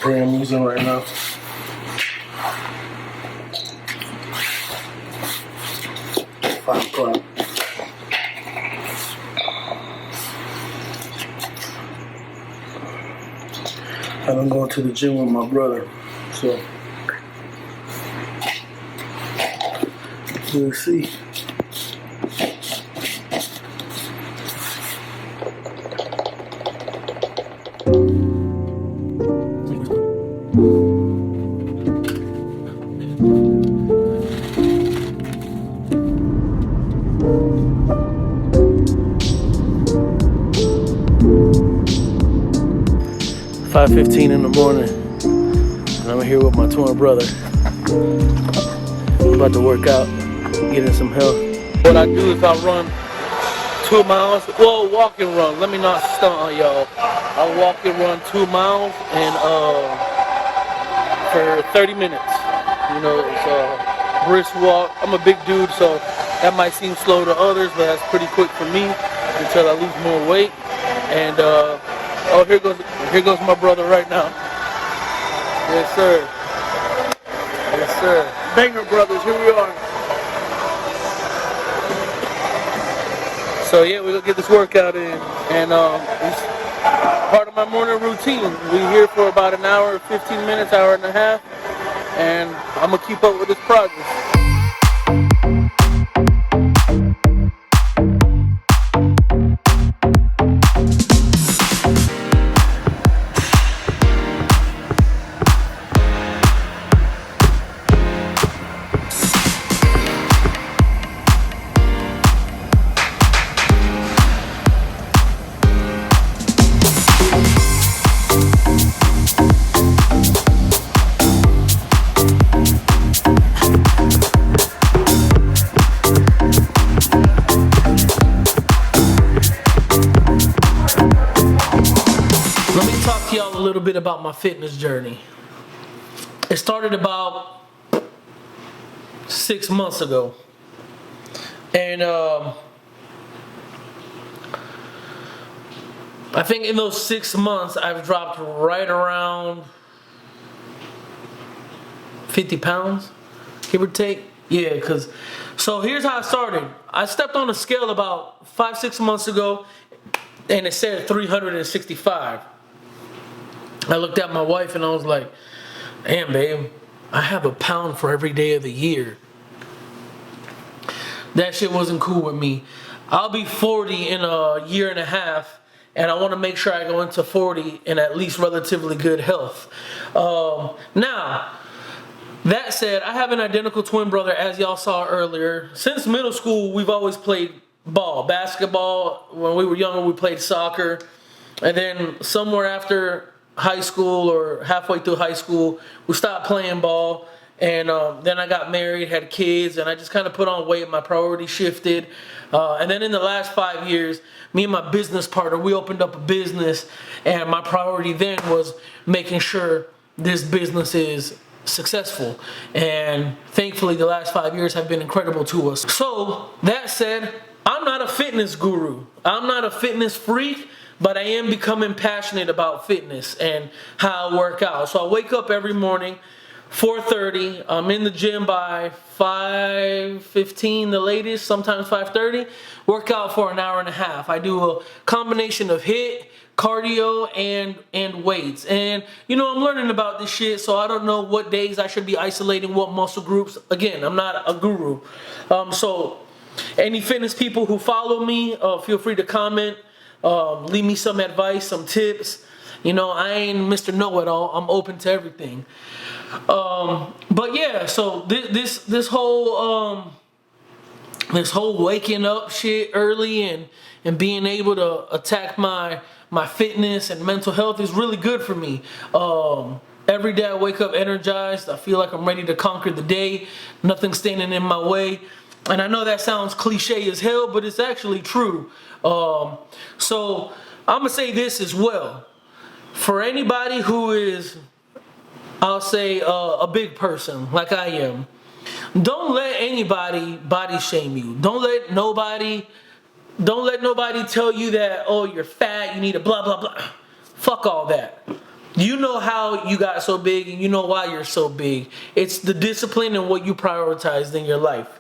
spray I'm using right now. Five o'clock. I'm going to the gym with my brother, so we'll see. $5:15 in the morning, and I'm here with my twin brother. I'm about to work out, getting some health. What I do is I run 2 miles, well, walk and run. Let me not stunt on y'all. I walk and run 2 miles and for 30 minutes. You know, it's a brisk walk. I'm a big dude, so that might seem slow to others, but that's pretty quick for me until I lose more weight. And oh, here goes my brother right now. Yes, sir. Yes, sir. Banger Brothers, here we are. So yeah, we're gonna get this workout in, and it's part of my morning routine. We're here for about an hour, 15 minutes, hour and a half, and I'm gonna keep up with this progress. Y'all a little bit about my fitness journey. It started about 6 months ago, and I think in those 6 months I've dropped right around 50 pounds, give or take. Yeah, so here's how I started. I stepped on a scale about 5-6 months ago, and it said 365. I looked at my wife and I was like, damn, babe, I have a pound for every day of the year. That shit wasn't cool with me. I'll be 40 in a year and a half, and I want to make sure I go into 40 in at least relatively good health. Now, that said, I have an identical twin brother, as y'all saw earlier. Since middle school, we've always played ball, basketball. When we were younger, we played soccer. And then somewhere after high school or halfway through high school, we stopped playing ball, and then I got married, had kids, and I just kind of put on weight. My priorities shifted, and then in the last 5 years, me and my business partner, we opened up a business, and my priority then was making sure this business is successful, and thankfully the last 5 years have been incredible to us. So that said, I'm not a fitness guru, I'm not a fitness freak, but I am becoming passionate about fitness and how I work out. So I wake up every morning, 4:30. I'm in the gym by 5:15, the latest, sometimes 5:30. Work out for an hour and a half. I do a combination of HIIT, cardio, and weights. And you know, I'm learning about this shit, so I don't know what days I should be isolating what muscle groups. Again, I'm not a guru. So any fitness people who follow me, feel free to comment. Leave me some advice, some tips. You know, I ain't Mr. Know-It-All. I'm open to everything. But yeah, so this whole waking up shit early and being able to attack my fitness and mental health is really good for me. Every day I wake up energized. I feel like I'm ready to conquer the day. Nothing's standing in my way. And I know that sounds cliche as hell, but it's actually true. So I'm going to say this as well. For anybody who is, I'll say, a big person like I am, don't let anybody body shame you. Don't let nobody tell you that, oh, you're fat, you need a blah, blah, blah. Fuck all that. You know how you got so big and you know why you're so big. It's the discipline and what you prioritized in your life.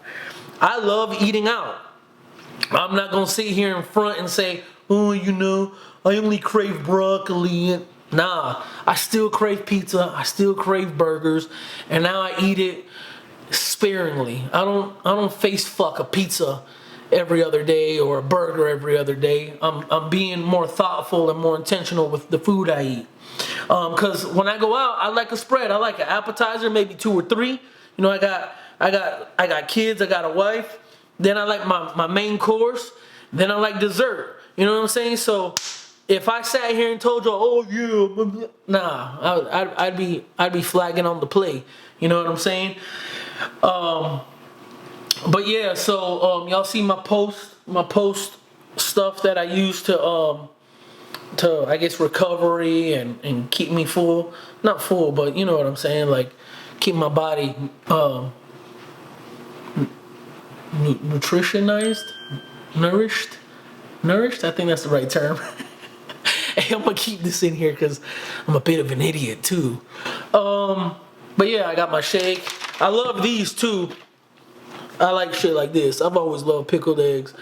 I love eating out. I'm not going to sit here in front and say, oh, I only crave broccoli. Nah, I still crave pizza. I still crave burgers. And now I eat it sparingly. I don't face fuck a pizza every other day or a burger every other day. I'm being more thoughtful and more intentional with the food I eat. Because when I go out, I like a spread. I like an appetizer, maybe 2 or 3. I got kids. I got a wife. Then I like my main course. Then I like dessert. You know what I'm saying? So if I sat here and told you, oh yeah, nah, I'd be flagging on the play. You know what I'm saying? But yeah, so y'all see my post stuff that I use to I guess recovery and keep me full. Not full, but you know what I'm saying, like keep my body nutritionized, nourished. I think that's the right term. Hey, I'm gonna keep this in here because I'm a bit of an idiot too. But yeah, I got my shake. I love these too. I like shit like this. I've always loved pickled eggs.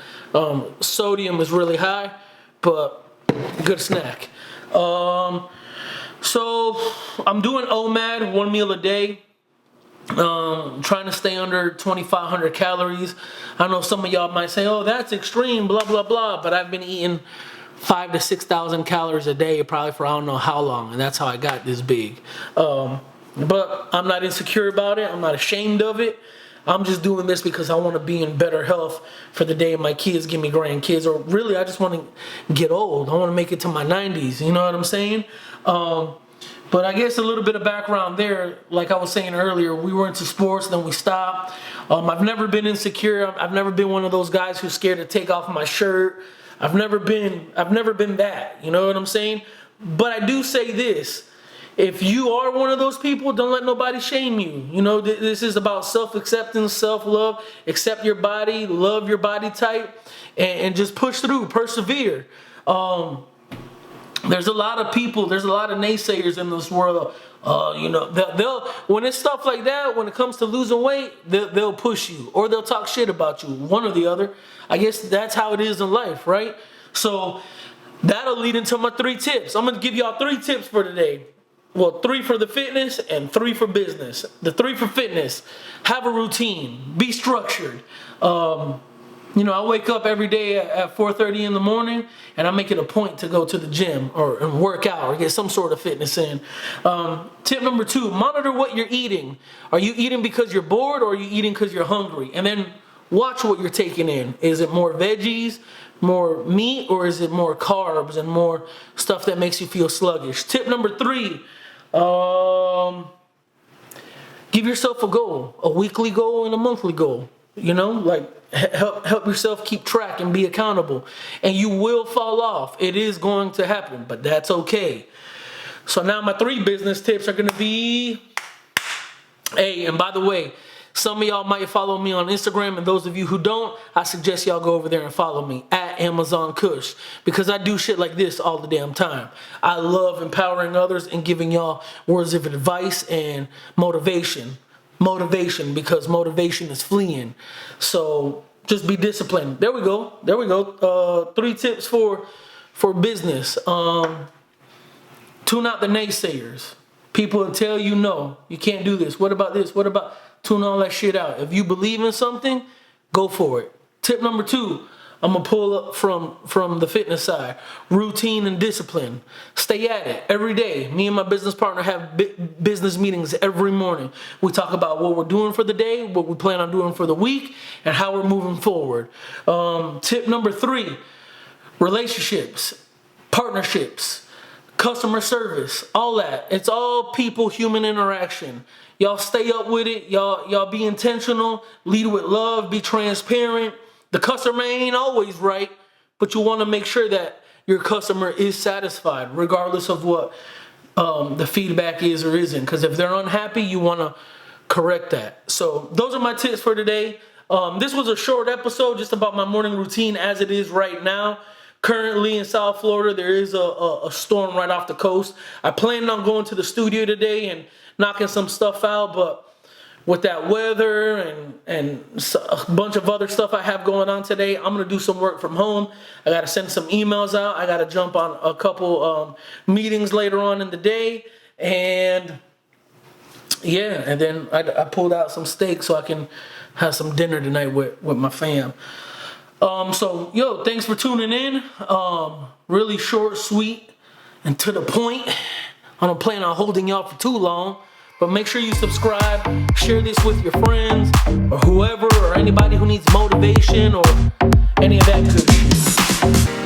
Sodium is really high, but good snack. So I'm doing OMAD, 1 meal a day. Trying to stay under 2,500 calories. I know some of y'all might say, oh, that's extreme, blah, blah, blah. But I've been eating 5,000 to 6,000 calories a day probably for I don't know how long. And that's how I got this big. But I'm not insecure about it. I'm not ashamed of it. I'm just doing this because I want to be in better health for the day my kids give me grandkids. Or really, I just want to get old. I want to make it to my 90s. You know what I'm saying? But I guess a little bit of background there, like I was saying earlier, we were into sports, then we stopped. I've never been insecure. I've never been one of those guys who's scared to take off my shirt. I've never been that. You know what I'm saying? But I do say this. If you are one of those people, don't let nobody shame you. You know, this is about self-acceptance, self-love. Accept your body, love your body type, and just push through, persevere. There's a lot of people, there's a lot of naysayers in this world. They'll when it's stuff like that, when it comes to losing weight, they'll push you or they'll talk shit about you, one or the other. I guess that's how it is in life, right? So that'll lead into my 3 tips. I'm gonna give y'all 3 tips for today. Well, 3 for the fitness and 3 for business. The 3 for fitness: have a routine, be structured. I wake up every day at 4:30 in the morning, and I make it a point to go to the gym and work out or get some sort of fitness in. Tip number 2: monitor what you're eating. Are you eating because you're bored, or are you eating because you're hungry? And then watch what you're taking in. Is it more veggies, more meat, or is it more carbs and more stuff that makes you feel sluggish? Tip number 3: give yourself a goal, a weekly goal and a monthly goal. Help yourself keep track and be accountable. And you will fall off. It is going to happen, but that's okay. So now my 3 business tips are going to be, hey, and by the way, some of y'all might follow me on Instagram, and those of you who don't, I suggest y'all go over there and follow me at Amazon Kush, because I do shit like this all the damn time. I love empowering others and giving y'all words of advice and motivation, because motivation is fleeing. So just be disciplined. There we go. 3 tips for business. Tune out the naysayers. People will tell you no, you can't do this. What about this? Tune all that shit out. If you believe in something, go for it. Tip number 2, I'm gonna pull up from the fitness side. Routine and discipline. Stay at it every day. Me and my business partner have business meetings every morning. We talk about what we're doing for the day, what we plan on doing for the week, and how we're moving forward. Tip number 3, relationships, partnerships, customer service, all that. It's all people, human interaction. Y'all stay up with it. Y'all be intentional. Lead with love. Be transparent. The customer ain't always right, but you want to make sure that your customer is satisfied, regardless of what the feedback is or isn't. Because if they're unhappy, you want to correct that. So those are my tips for today. This was a short episode just about my morning routine as it is right now. currently in South Florida, there is a storm right off the coast. I planned on going to the studio today and knocking some stuff out, but with that weather and a bunch of other stuff I have going on today, I'm gonna do some work from home. I gotta send some emails out. I gotta jump on a couple meetings later on in the day, and yeah, and then I pulled out some steak so I can have some dinner tonight with my fam. So yo, thanks for tuning in. Really short, sweet, and to the point. I don't plan on holding y'all for too long. But make sure you subscribe, share this with your friends, or whoever, or anybody who needs motivation, or any of that good shit.